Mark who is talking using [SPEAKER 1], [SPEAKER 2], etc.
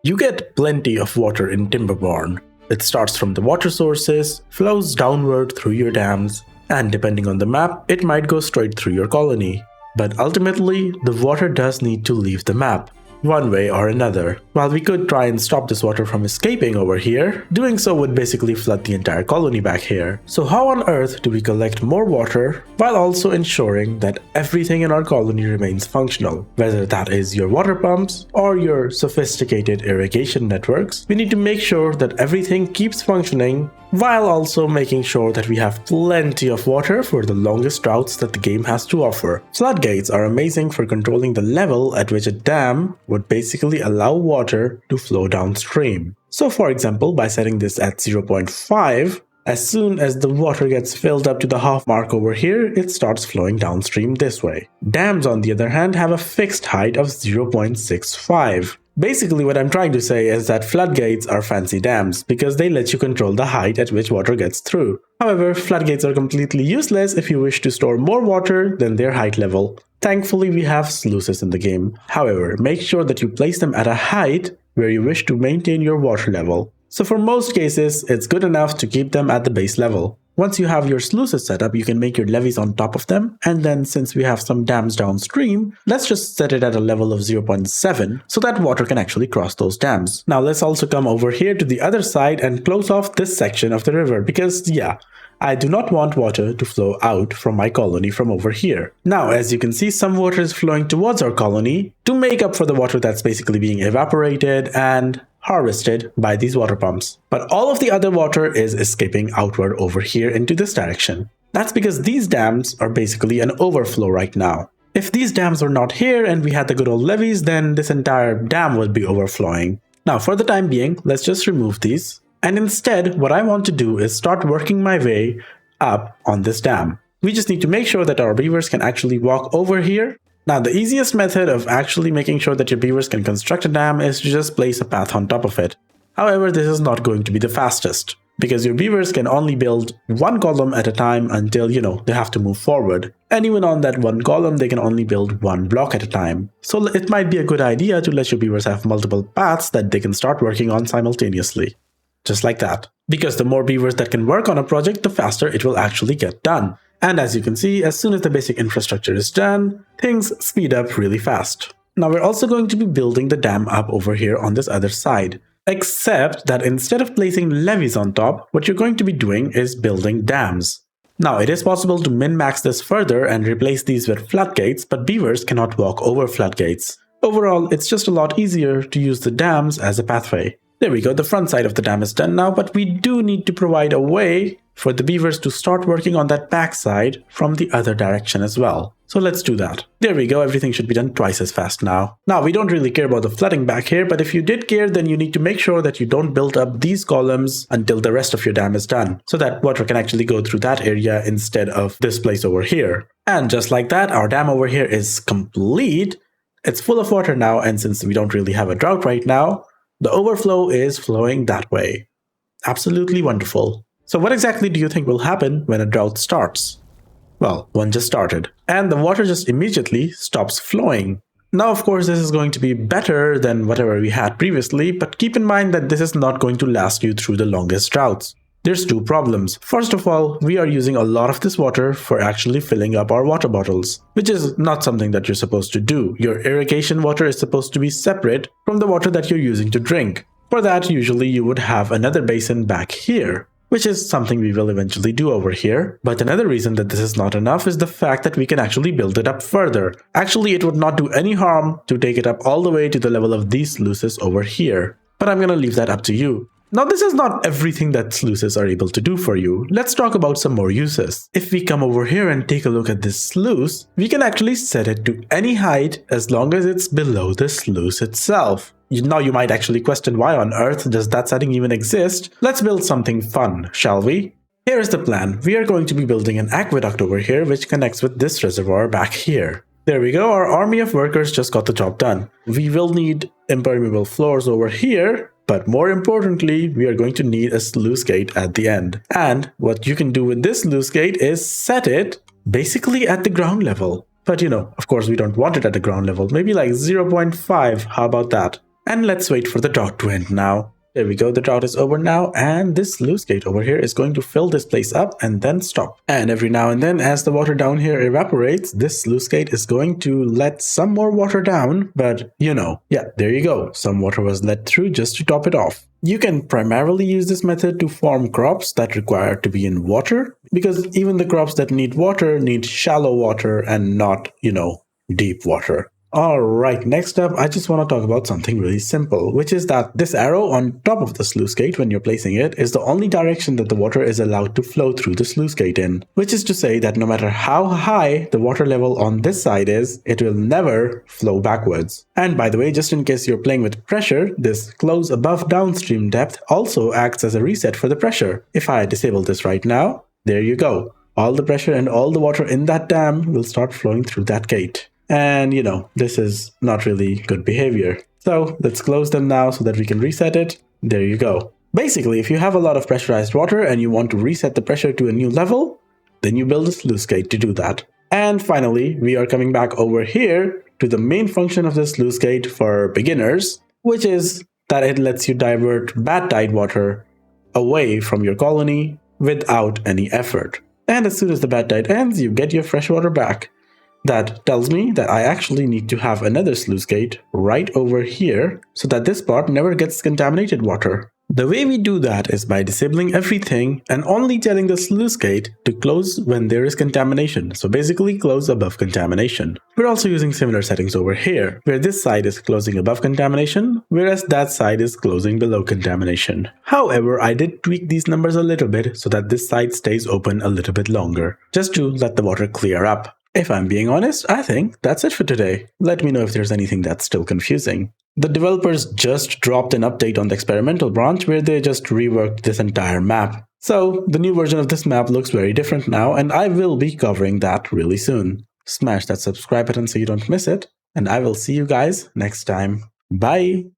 [SPEAKER 1] You get plenty of water in Timberborn. It starts from the water sources, flows downward through your dams, and depending on the map, it might go straight through your colony. But ultimately, the water does need to leave the map, one way or another. While we could try and stop this water from escaping over here, doing so would basically flood the entire colony back here. So how on earth do we collect more water while also ensuring that everything in our colony remains functional? Whether that is your water pumps or your sophisticated irrigation networks, we need to make sure that everything keeps functioning while also making sure that we have plenty of water for the longest droughts that the game has to offer. Floodgates are amazing for controlling the level at which a dam would basically allow water to flow downstream. So for example, by setting this at 0.5, as soon as the water gets filled up to the half mark over here, it starts flowing downstream this way. Dams, on the other hand, have a fixed height of 0.65. Basically, what I'm trying to say is that floodgates are fancy dams because they let you control the height at which water gets through. However, floodgates are completely useless if you wish to store more water than their height level. Thankfully, we have sluices in the game. However, make sure that you place them at a height where you wish to maintain your water level. So for most cases, it's good enough to keep them at the base level. Once you have your sluices set up, you can make your levees on top of them, and then since we have some dams downstream, let's just set it at a level of 0.7 so that water can actually cross those dams. Now let's also come over here to the other side and close off this section of the river because yeah, I do not want water to flow out from my colony from over here. Now, as you can see, some water is flowing towards our colony to make up for the water that's basically being evaporated and harvested by these water pumps. But all of the other water is escaping outward over here into this direction. That's because these dams are basically an overflow right now. If these dams were not here and we had the good old levees, then this entire dam would be overflowing. Now, for the time being, let's just remove these. And instead, what I want to do is start working my way up on this dam. We just need to make sure that our beavers can actually walk over here. Now, the easiest method of actually making sure that your beavers can construct a dam is to just place a path on top of it. However, this is not going to be the fastest, because your beavers can only build one column at a time until, they have to move forward. And even on that one column, they can only build one block at a time. So it might be a good idea to let your beavers have multiple paths that they can start working on simultaneously. Just like that. Because the more beavers that can work on a project, the faster it will actually get done. And as you can see, as soon as the basic infrastructure is done, things speed up really fast. Now we're also going to be building the dam up over here on this other side. Except that instead of placing levees on top, what you're going to be doing is building dams. Now it is possible to min-max this further and replace these with floodgates, but beavers cannot walk over floodgates. Overall, it's just a lot easier to use the dams as a pathway. There we go, the front side of the dam is done now, but we do need to provide a way for the beavers to start working on that back side from the other direction as well. So let's do that. There we go, everything should be done twice as fast now. Now, we don't really care about the flooding back here, but if you did care, then you need to make sure that you don't build up these columns until the rest of your dam is done, so that water can actually go through that area instead of this place over here. And just like that, our dam over here is complete. It's full of water now, and since we don't really have a drought right now, the overflow is flowing that way. Absolutely wonderful. So what exactly do you think will happen when a drought starts? Well, one just started, and the water just immediately stops flowing. Now, of course, this is going to be better than whatever we had previously, but keep in mind that this is not going to last you through the longest droughts. There's two problems. First of all, we are using a lot of this water for actually filling up our water bottles, which is not something that you're supposed to do. Your irrigation water is supposed to be separate from the water that you're using to drink. For that, usually you would have another basin back here, which is something we will eventually do over here. But another reason that this is not enough is the fact that we can actually build it up further. Actually, it would not do any harm to take it up all the way to the level of these sluices over here. But I'm gonna leave that up to you. Now, this is not everything that sluices are able to do for you. Let's talk about some more uses. If we come over here and take a look at this sluice, we can actually set it to any height as long as it's below the sluice itself. Now you might actually question why on earth does that setting even exist. Let's build something fun, shall we? Here is the plan. We are going to be building an aqueduct over here which connects with this reservoir back here. There we go, our army of workers just got the job done. We will need impermeable floors over here, but more importantly, we are going to need a sluice gate at the end. And what you can do with this sluice gate is set it basically at the ground level. But of course we don't want it at the ground level, maybe like 0.5, how about that? And let's wait for the drought to end now. There we go, the drought is over now, and this sluice gate over here is going to fill this place up and then stop. And every now and then, as the water down here evaporates, this sluice gate is going to let some more water down, but yeah, there you go. Some water was let through just to top it off. You can primarily use this method to farm crops that require to be in water, because even the crops that need water need shallow water and not, deep water. Alright, next up, I just want to talk about something really simple, which is that this arrow on top of the sluice gate when you're placing it is the only direction that the water is allowed to flow through the sluice gate in. Which is to say that no matter how high the water level on this side is, it will never flow backwards. And by the way, just in case you're playing with pressure, this close above downstream depth also acts as a reset for the pressure. If I disable this right now, there you go. All the pressure and all the water in that dam will start flowing through that gate. And this is not really good behavior. So let's close them now so that we can reset it. There you go. Basically, if you have a lot of pressurized water and you want to reset the pressure to a new level, then you build a sluice gate to do that. And finally, we are coming back over here to the main function of the sluice gate for beginners, which is that it lets you divert bad tide water away from your colony without any effort. And as soon as the bad tide ends, you get your fresh water back. That tells me that I actually need to have another sluice gate right over here so that this part never gets contaminated water. The way we do that is by disabling everything and only telling the sluice gate to close when there is contamination, so basically close above contamination. We're also using similar settings over here, where this side is closing above contamination, whereas that side is closing below contamination. However, I did tweak these numbers a little bit so that this side stays open a little bit longer, just to let the water clear up. If I'm being honest, I think that's it for today. Let me know if there's anything that's still confusing. The developers just dropped an update on the experimental branch where they just reworked this entire map. So the new version of this map looks very different now, and I will be covering that really soon. Smash that subscribe button so you don't miss it, and I will see you guys next time. Bye!